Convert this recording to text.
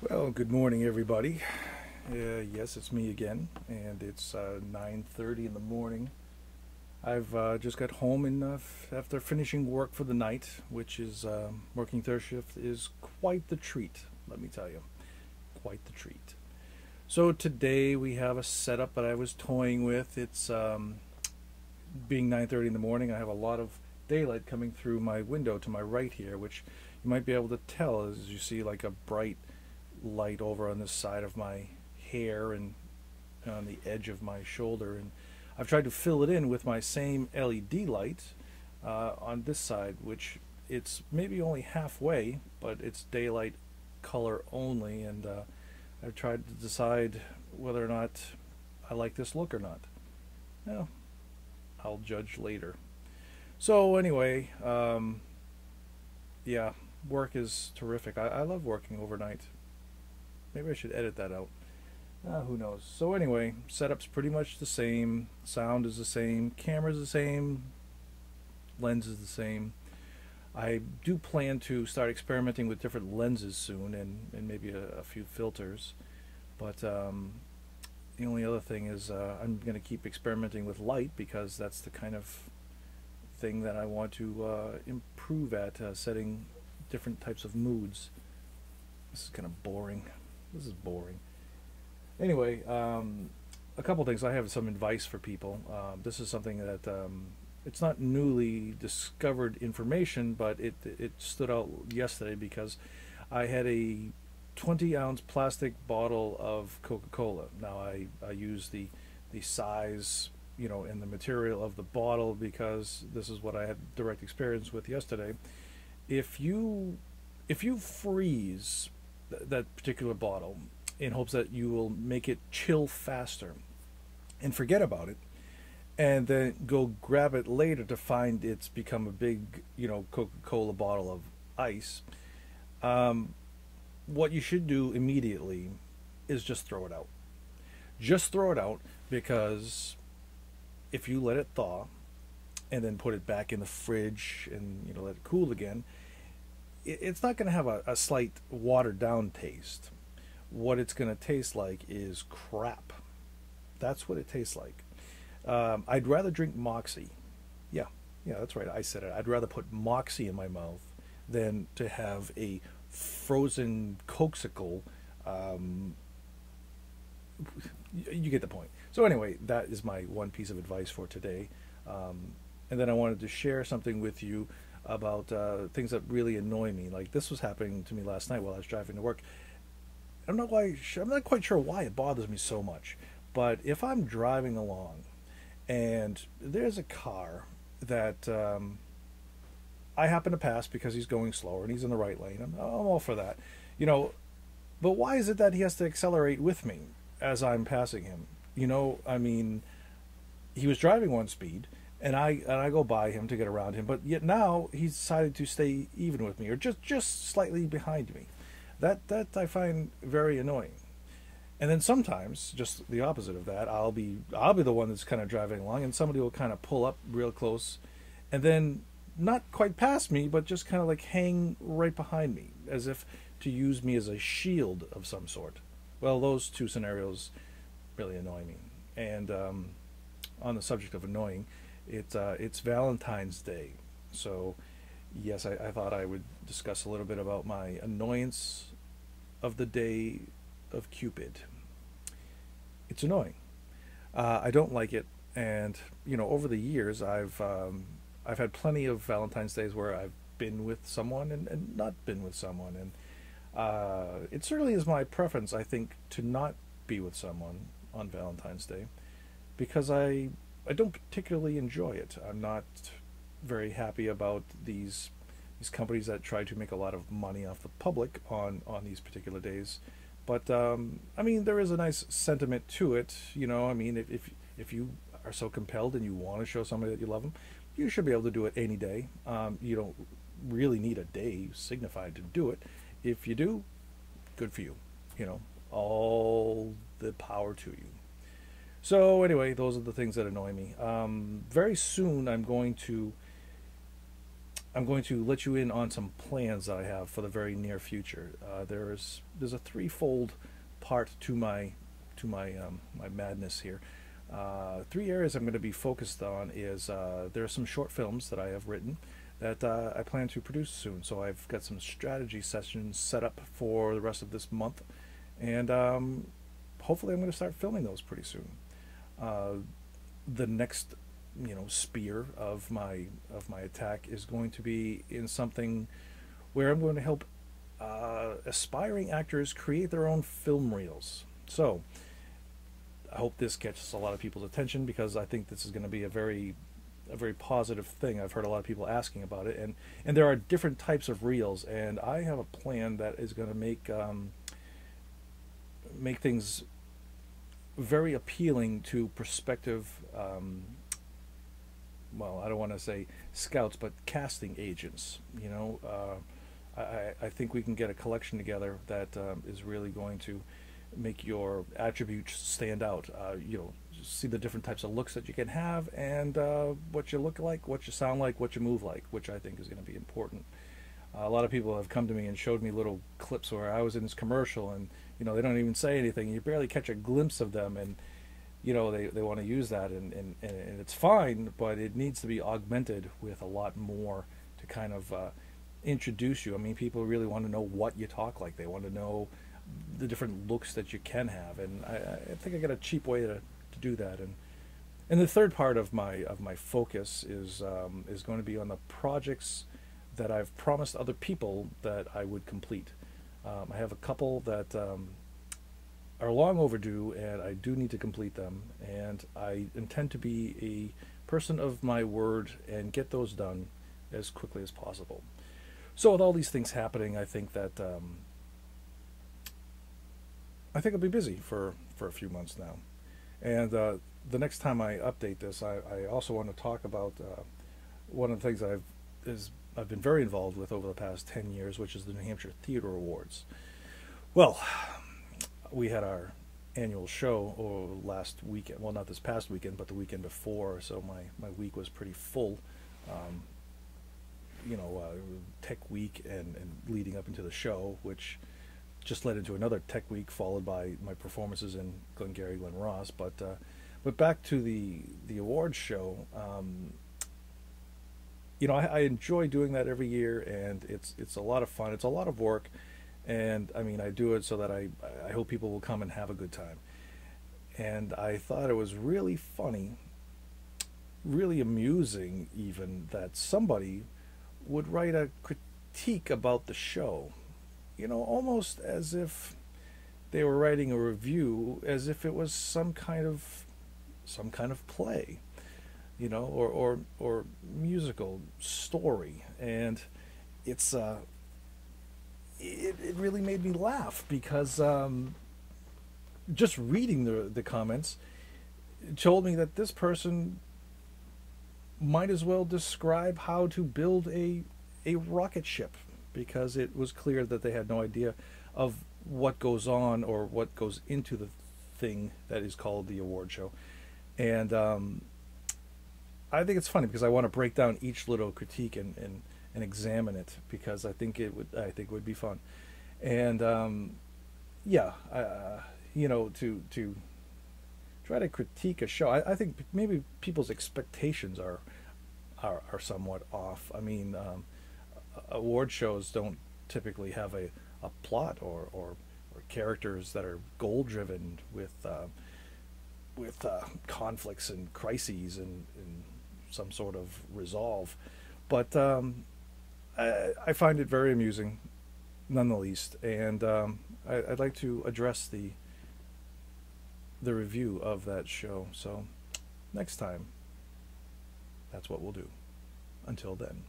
Well, good morning, everybody. Yes, it's me again, and it's 9:30 in the morning. I've just got home and after finishing work for the night, which is working third shift, is quite the treat. Let me tell you, quite the treat. So today we have a setup that I was toying with. It's being 9:30 in the morning. I have a lot of daylight coming through my window to my right here, which you might be able to tell as you see like a bright light over on this side of my hair and on the edge of my shoulder, and I've tried to fill it in with my same LED light on this side, which it's maybe only halfway, but it's daylight color only, and I've tried to decide whether or not I like this look or not. Well, I'll judge later. So anyway, yeah, work is terrific. I love working overnight. Maybe I should edit that out. Who knows? So anyway, setup's pretty much the same. Sound is the same. Camera's the same. Lens is the same. I do plan to start experimenting with different lenses soon, and maybe a few filters. But the only other thing is I'm going to keep experimenting with light, because that's the kind of thing that I want to improve at, setting different types of moods. This is kind of boring. This is boring. Anyway, a couple things. I have some advice for people. This is something that it's not newly discovered information, but it stood out yesterday because I had a 20-ounce plastic bottle of Coca-Cola. Now I use the size, and the material of the bottle because this is what I had direct experience with yesterday. If you freeze that particular bottle in hopes that you will make it chill faster and forget about it, and then go grab it later to find it's become a big, Coca-Cola bottle of ice, what you should do immediately is just throw it out. Just throw it out, because if you let it thaw and then put it back in the fridge and let it cool again, it's not going to have a slight watered down taste. What it's going to taste like is crap. That's what it tastes like. I'd rather drink Moxie. Yeah, that's right. I said it. I'd rather put Moxie in my mouth than to have a frozen Coke-sicle. You get the point. So anyway, that is my one piece of advice for today. And then I wanted to share something with you about things that really annoy me. Like, this was happening to me last night while I was driving to work. I'm not quite sure why it bothers me so much, but if I'm driving along and there's a car that I happen to pass because he's going slower and he's in the right lane, I'm all for that, but why is it that he has to accelerate with me as I'm passing him? I mean, he was driving one speed, and I go by him to get around him, but yet now he's decided to stay even with me, or just slightly behind me. That I find very annoying. And then sometimes, just the opposite of that, I'll be the one that's kind of driving along, and somebody will kind of pull up real close, and then not quite past me, but just kind of like hang right behind me, as if to use me as a shield of some sort. Well, those two scenarios really annoy me. And on the subject of annoying, it's Valentine's Day, so yes, I thought I would discuss a little bit about my annoyance of the day of Cupid. It's annoying. I don't like it, and over the years, I've had plenty of Valentine's Days where I've been with someone and not been with someone, and it certainly is my preference, I think, to not be with someone on Valentine's Day, because I don't particularly enjoy it. I'm not very happy about these companies that try to make a lot of money off the public on these particular days. But I mean, there is a nice sentiment to it. I mean, if you are so compelled and you want to show somebody that you love them, you should be able to do it any day. You don't really need a day signified to do it. If you do, good for you. All the power to you. So anyway, those are the things that annoy me. Very soon I'm going to I'm going to let you in on some plans that I have for the very near future. There's a threefold part to my madness here. Three areas I'm going to be focused on is there are some short films that I have written that I plan to produce soon. So I've got some strategy sessions set up for the rest of this month, and hopefully I'm going to start filming those pretty soon. The next spear of my attack is going to be in something where I'm going to help aspiring actors create their own film reels. So I hope this catches a lot of people's attention, because I think this is going to be a very positive thing. I've heard a lot of people asking about it, and there are different types of reels, and I have a plan that is going to make things very appealing to prospective well, I don't want to say scouts, but casting agents. I think we can get a collection together that is really going to make your attributes stand out. See the different types of looks that you can have, and what you look like, what you sound like, what you move like, which I think is going to be important. A lot of people have come to me and showed me little clips where I was in this commercial, and they don't even say anything. You barely catch a glimpse of them, and they want to use that, and it's fine, but it needs to be augmented with a lot more to kind of introduce you. I mean, people really want to know what you talk like. They want to know the different looks that you can have, and I think I got a cheap way to do that. And the third part of my focus is going to be on the projects that I've promised other people that I would complete. I have a couple that are long overdue, and I do need to complete them, and I intend to be a person of my word and get those done as quickly as possible. So with all these things happening, I think that I'll be busy for a few months now. And the next time I update this, I also want to talk about one of the things I've been very involved with over the past 10 years, which is the New Hampshire Theater Awards. Well, we had our annual show last weekend. Well, not this past weekend, but the weekend before. So my week was pretty full. Tech week and leading up into the show, which just led into another tech week, followed by my performances in Glengarry Glen Ross. But back to the awards show. I enjoy doing that every year, and it's a lot of fun. It's a lot of work. And I mean, I do it so that I hope people will come and have a good time. And I thought it was really funny, really amusing even, that somebody would write a critique about the show, almost as if they were writing a review, as if it was some kind of play, or musical story. And it's it really made me laugh, because just reading the comments told me that this person might as well describe how to build a rocket ship, because it was clear that they had no idea of what goes on or what goes into the thing that is called the award show. And I think it's funny, because I want to break down each little critique and examine it, because I think it would be fun. And to try to critique a show, I think maybe people's expectations are somewhat off. I mean, award shows don't typically have a plot or characters that are goal driven with conflicts and crises and some sort of resolve. But I find it very amusing, none the least, and I'd like to address the review of that show. So next time, that's what we'll do. Until then.